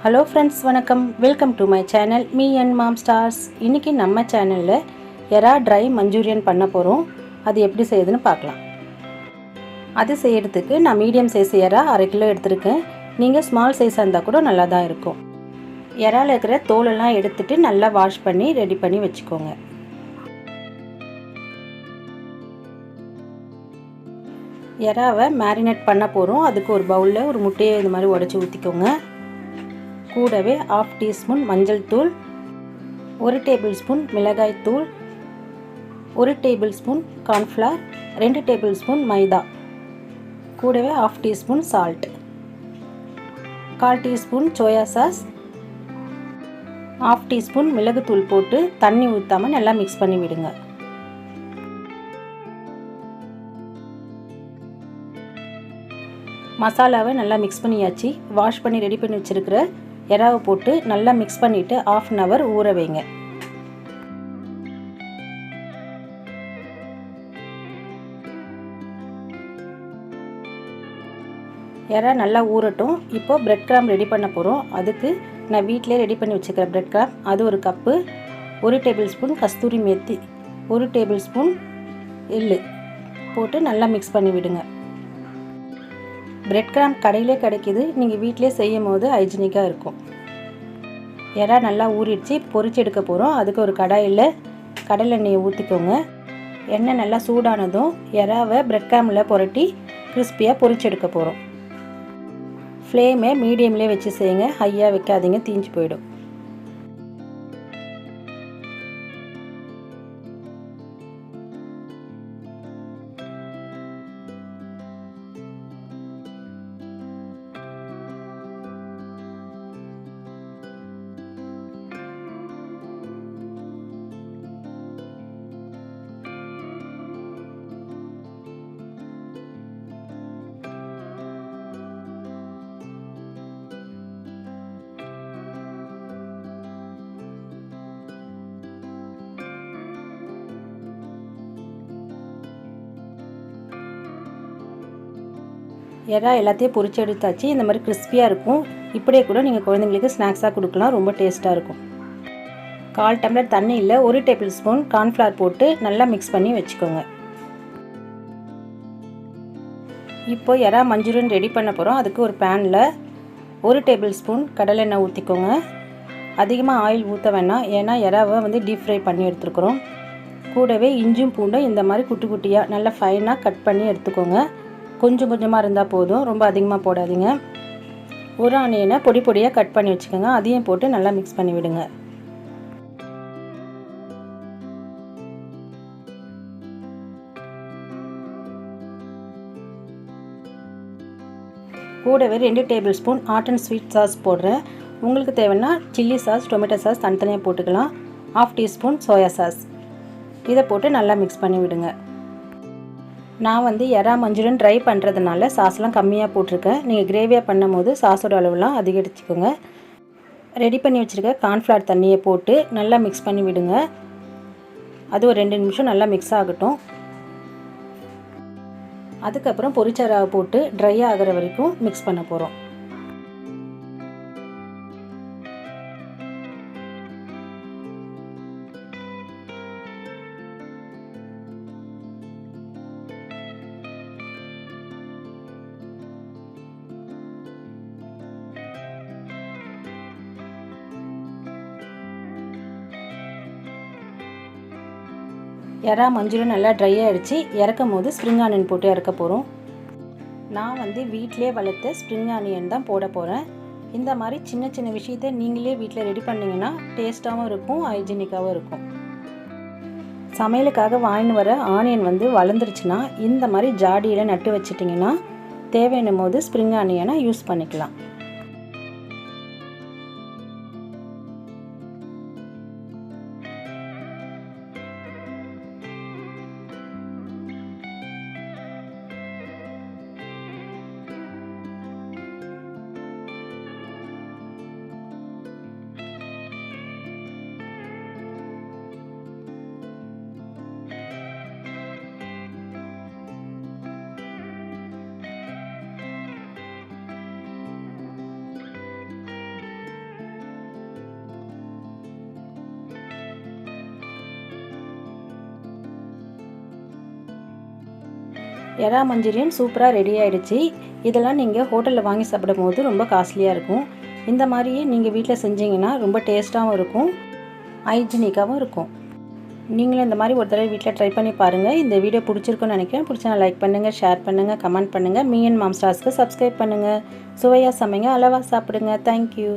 Hello friends, வணக்கம். Welcome to my channel Me&Mom stars. இன்றைக்கி நம்ம சேனலில் எறா ட்ரை மஞ்சூரியன் பண்ண போகிறோம். அது எப்படி செய்யுதுன்னு பார்க்கலாம். அது செய்கிறதுக்கு நான் மீடியம் சைஸ் எறா 1/2 கிலோ எடுத்துருக்கேன். நீங்கள் ஸ்மால் சைஸாக இருந்தால் கூட நல்லா தான் இருக்கும். எறாவில் இருக்கிற தோலெல்லாம் எடுத்துகிட்டு நல்லா வாஷ் பண்ணி ரெடி பண்ணி வச்சுக்கோங்க. எறாவை மேரினேட் பண்ண போகிறோம். அதுக்கு ஒரு பவுலில் ஒரு முட்டையை இந்த மாதிரி உடச்சி ஊற்றிக்கோங்க. கூடவே 1/2 டீஸ்பூன் மஞ்சள் தூள், 1 டேபிள் ஸ்பூன் மிளகாய் தூள், 1 tablespoon cornflour, 2 tablespoon மைதா, கூடவே 1/2 teaspoon salt, 1/4 teaspoon soya sauce, 1/2 teaspoon மிளகுத்தூள் போட்டு தண்ணி ஊற்றாமல் நல்லா மிக்ஸ் பண்ணி விடுங்க. மசாலாவை நல்லா மிக்ஸ் பண்ணியாச்சு. வாஷ் பண்ணி ரெடி பண்ணி வச்சுருக்கிற எறாவை போட்டு நல்லா மிக்ஸ் பண்ணிவிட்டு 1/2 அன் ஹவர் ஊற வைங்க. எறா நல்லா ஊறட்டும். இப்போது பிரெட் கிராம் ரெடி பண்ண போகிறோம். அதுக்கு நான் வீட்டிலே ரெடி பண்ணி வச்சுக்கிற பிரெட் கிராம் அது 1 கப்பு, 1 டேபிள் ஸ்பூன் கஸ்தூரி மேத்தி, 1 டேபிள் ஸ்பூன் எள்ளு போட்டு நல்லா மிக்ஸ் பண்ணி விடுங்க. பிரெட் கிராம் கடையிலே கிடைக்கிது. நீங்கள் வீட்டிலே செய்யும் போது ஹைஜீனிக்காக இருக்கும். எறா நல்லா ஊறிடுச்சு. பொரிச்சு எடுக்க போகிறோம். அதுக்கு ஒரு கடாயில் கடலை எண்ணெயை ஊற்றிக்கோங்க. எண்ணெய் நல்லா சூடானதும் எறாவை பிரெட் கிராமில் புரட்டி கிறிஸ்பியாக பொரிச்சு எடுக்க போகிறோம். ஃப்ளேமை மீடியம்லேயே வச்சு செய்யுங்க. ஹையாக வைக்காதீங்க, தீஞ்சு போயிடும். எறா எல்லாத்தையும் பொரிச்சு எடுத்தாச்சு. இந்த மாதிரி கிறிஸ்பியாக இருக்கும். இப்படியே கூட நீங்கள் குழந்தைங்களுக்கு ஸ்நாக்ஸாக கொடுக்கலாம். ரொம்ப டேஸ்ட்டாக இருக்கும். 1/4 டம்ளர் தண்ணியில் 1 டேபிள் ஸ்பூன் கார்ன்ஃப்ளவர் போட்டு நல்லா மிக்ஸ் பண்ணி வச்சுக்கோங்க. இப்போ எறா மஞ்சூரியன் ரெடி பண்ண போகிறோம். அதுக்கு ஒரு பேனில் 1 டேபிள் ஸ்பூன் கடலெண்ணெய் ஊற்றிக்கோங்க. அதிகமாக ஆயில் ஊற்ற வேணாம், ஏன்னா எறாவை டீப் ஃப்ரை பண்ணி எடுத்துருக்குறோம். கூடவே இஞ்சும் பூண்டும் இந்த மாதிரி குட்டி குட்டியாக நல்லா ஃபைனாக கட் பண்ணி எடுத்துக்கோங்க. கொஞ்சம் கொஞ்சமாக இருந்தால் போதும், ரொம்ப அதிகமாக போடாதீங்க. ஒரு ஆனியனை பொடி பொடியாக கட் பண்ணி வச்சுக்கோங்க. அதையும் போட்டு நல்லா மிக்ஸ் பண்ணி விடுங்க. கூடவே 2 table spoon hot and sweet sauce போடுறேன். உங்களுக்கு தேவைன்னா சில்லி சாஸ், டொமேட்டோ சாஸ் தனித்தனியாக போட்டுக்கலாம். 1/2 டீஸ்பூன் சோயா சாஸ் இதை போட்டு நல்லா மிக்ஸ் பண்ணி விடுங்க. நான் எறா மஞ்சூரியன் ட்ரை பண்ணுறதுனால சாஸ்லாம் கம்மியாக போட்டிருக்கேன். நீங்கள் கிரேவியாக பண்ணும் போது சாஸோட அளவுலாம் அதிகரிச்சுக்கோங்க. ரெடி பண்ணி வச்சுருக்க கார்ன்ஃப்ளவர் தண்ணியை போட்டு நல்லா மிக்ஸ் பண்ணி விடுங்க. அது ஒரு 2 நிமிஷம் நல்லா மிக்ஸ் ஆகட்டும். அதுக்கப்புறம் பொரிச்ச எறாவை போட்டு ட்ரை ஆகிற வரைக்கும் மிக்ஸ் பண்ண போகிறோம். எறா மஞ்சூரியன் நல்லா ட்ரை ஆகிடுச்சு. இறக்கும் போது ஸ்ப்ரிங் ஆனியன் போட்டு இறக்க போகிறோம். நான் வீட்டிலே வளர்த்த ஸ்ப்ரிங் ஆனியன் தான் போட போகிறேன். இந்த மாதிரி சின்ன சின்ன விஷயத்தை நீங்களே வீட்டில் ரெடி பண்ணிங்கன்னா டேஸ்ட்டாகவும் இருக்கும், ஹைஜீனிக்காகவும் இருக்கும். சமையலுக்காக வாங்கின்னு வர ஆனியன் வளர்ந்துருச்சுன்னா இந்த மாதிரி ஜாடியில் நட்டு வச்சிட்டிங்கன்னா தேவையான போது ஸ்ப்ரிங் ஆனியனை யூஸ் பண்ணிக்கலாம். எறா மஞ்சூரியன் சூப்பராக ரெடி ஆகிடுச்சு. இதெல்லாம் நீங்கள் ஹோட்டலில் வாங்கி சாப்பிடும்போது ரொம்ப காஸ்ட்லியாக இருக்கும். இந்த மாதிரியே நீங்கள் வீட்டில் செஞ்சிங்கன்னா ரொம்ப டேஸ்ட்டாகவும் இருக்கும், ஹைஜீனிக்காகவும் இருக்கும். நீங்களும் இந்த மாதிரி ஒரு தடவை வீட்டில் ட்ரை பண்ணி பாருங்கள். இந்த வீடியோ பிடிச்சிருக்குன்னு நினைக்கிறேன். பிடிச்சா லைக் பண்ணுங்கள், ஷேர் பண்ணுங்கள், கமெண்ட் பண்ணுங்கள். Me&Mom ஸ்டார்ஸ்க்கு சப்ஸ்கிரைப் பண்ணுங்கள். சுவையாக சமைங்க, அளவாக சாப்பிடுங்க. தேங்க்யூ.